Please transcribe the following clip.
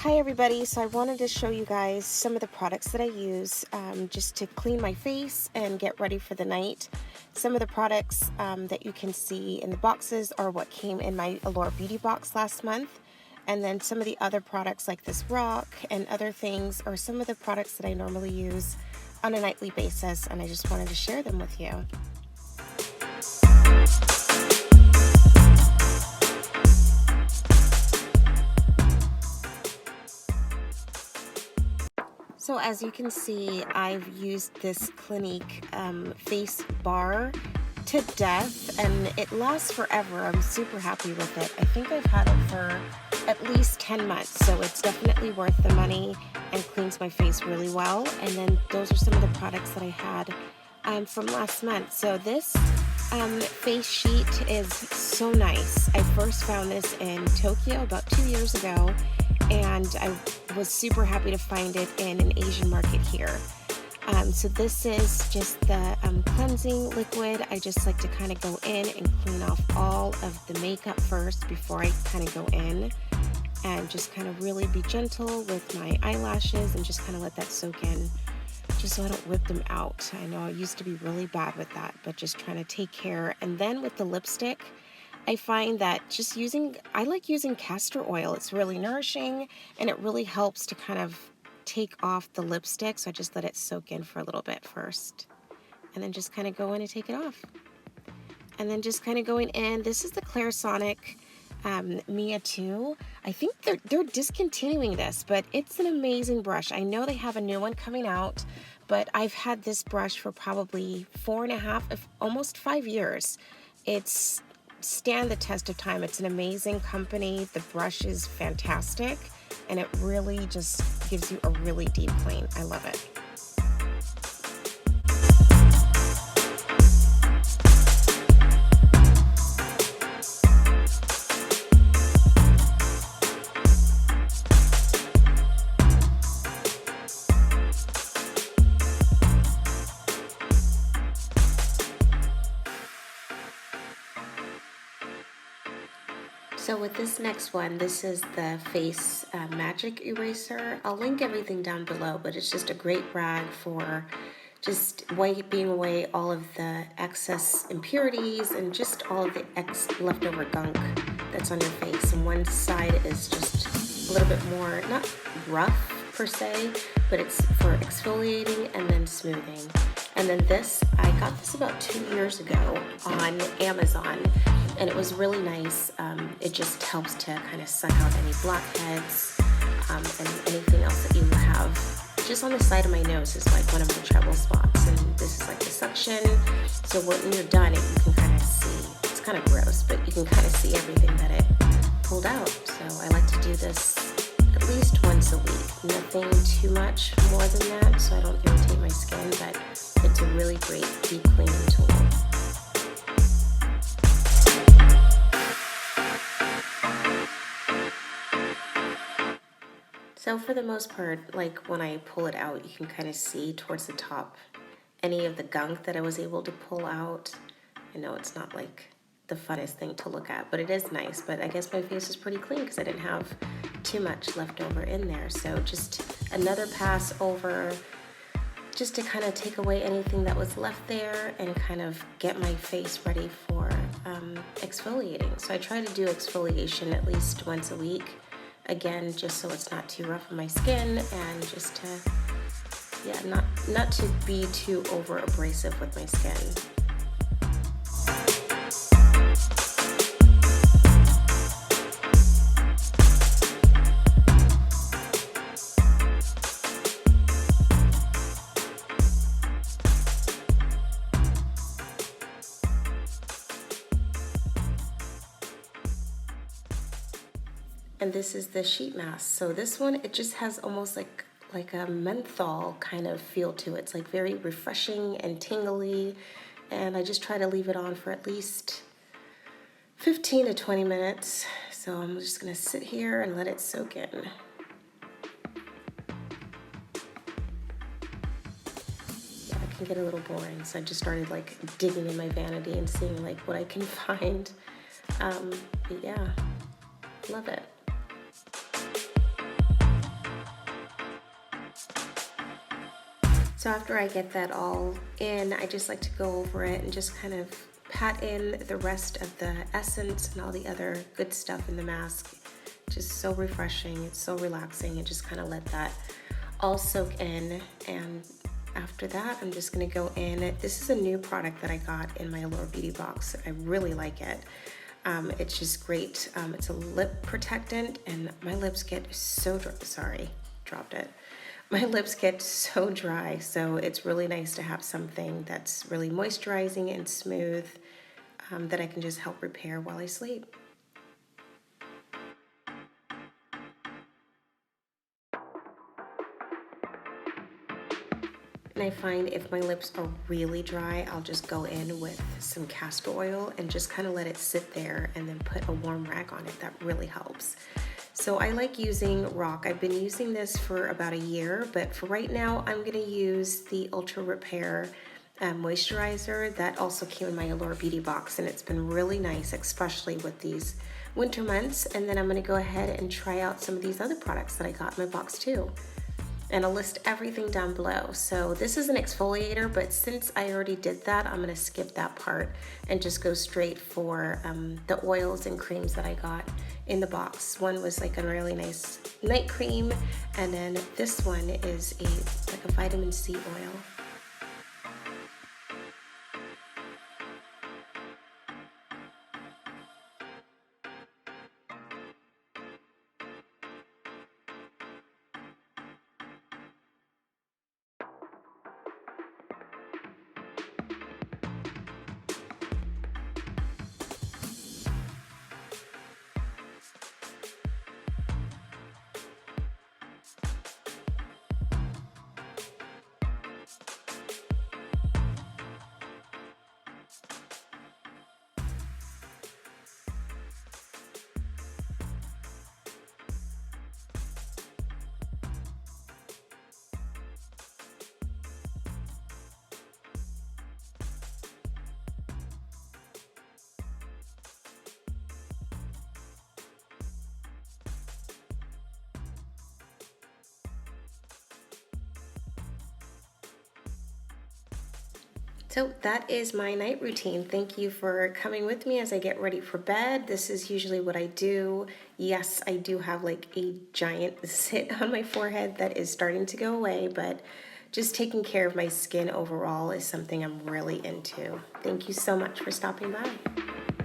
Hi everybody, so I wanted to show you guys some of the products that I use just to clean my face and get ready for the night. Some of the products that you can see in the boxes are what came in my Allure Beauty box last month. And then some of the other products like this rock and other things are some of the products that I normally use on a nightly basis, and I just wanted to share them with you. So as you can see, I've used this Clinique face bar to death, and it lasts forever. I'm super happy with it. I think I've had it for at least 10 months, so it's definitely worth the money and cleans my face really well. And then those are some of the products that I had from last month. So this face sheet is so nice. I first found this in Tokyo about 2 years ago, and I was super happy to find it in an Asian market here. So this is just the cleansing liquid. I just like to kind of go in and clean off all of the makeup first before I kind of go in, and just kind of really be gentle with my eyelashes and just kind of let that soak in, just so I don't rip them out. I know I used to be really bad with that, but just trying to take care. And then with the lipstick, I find that I like using castor oil. It's really nourishing and it really helps to kind of take off the lipstick. So I just let it soak in for a little bit first, and then just kind of go in and take it off. And then just kind of going in, this is the Clarasonic Mai 2. I think they're discontinuing this, but it's an amazing brush. I know they have a new one coming out, but I've had this brush for probably 4.5, almost 5 years. It's stand the test of time. It's an amazing company. The brush is fantastic, and it really just gives you a really deep clean. I love it. So with this next one, this is the Face Magic Eraser. I'll link everything down below, but it's just a great rag for just wiping away all of the excess impurities and just all of the leftover gunk that's on your face. And one side is just a little bit more, not rough per se, but it's for exfoliating and then smoothing. And then this, I got this about 2 years ago on Amazon, and it was really nice. It just helps to kind of suck out any blackheads and anything else that you have. Just on the side of my nose is like one of the trouble spots, and this is like the suction. So when you're done, you can kind of see, it's kind of gross, but you can kind of see everything that it pulled out. So I like to do this at least once a week. Nothing too much more than that, so I don't irritate my skin, but it's a really great deep cleaning tool. So for the most part, like when I pull it out, you can kind of see towards the top any of the gunk that I was able to pull out. I know it's not like the funnest thing to look at, but it is nice. But I guess my face is pretty clean because I didn't have too much left over in there. So just another pass over just to kind of take away anything that was left there and kind of get my face ready for exfoliating. So I try to do exfoliation at least once a week. Again, just so it's not too rough on my skin, and just to, yeah, not to be too over abrasive with my skin. And this is the sheet mask. So this one, it just has almost like a menthol kind of feel to it. It's like very refreshing and tingly. And I just try to leave it on for at least 15 to 20 minutes. So I'm just gonna sit here and let it soak in. Yeah, it can get a little boring. So I just started like digging in my vanity and seeing like what I can find. But yeah, love it. So after I get that all in, I just like to go over it and just kind of pat in the rest of the essence and all the other good stuff in the mask. Just so refreshing, it's so relaxing, and just kind of let that all soak in. And after that, I'm just gonna go in. This is a new product that I got in my Allure Beauty box. I really like it. It's just great. It's a lip protectant, and my lips get so dry. Sorry, dropped it. My lips get so dry, so it's really nice to have something that's really moisturizing and smooth that I can just help repair while I sleep. And I find if my lips are really dry, I'll just go in with some castor oil and just kind of let it sit there and then put a warm rag on it. That really helps. So I like using Rock. I've been using this for about a year, but for right now, I'm gonna use the Ultra Repair moisturizer that also came in my Allure Beauty box, and it's been really nice, especially with these winter months. And then I'm gonna go ahead and try out some of these other products that I got in my box too. And I'll list everything down below. So this is an exfoliator, but since I already did that, I'm gonna skip that part and just go straight for the oils and creams that I got in the box. One was like a really nice night cream, and then this one is like a vitamin C oil. So that is my night routine. Thank you for coming with me as I get ready for bed. This is usually what I do. Yes, I do have like a giant zit on my forehead that is starting to go away, but just taking care of my skin overall is something I'm really into. Thank you so much for stopping by.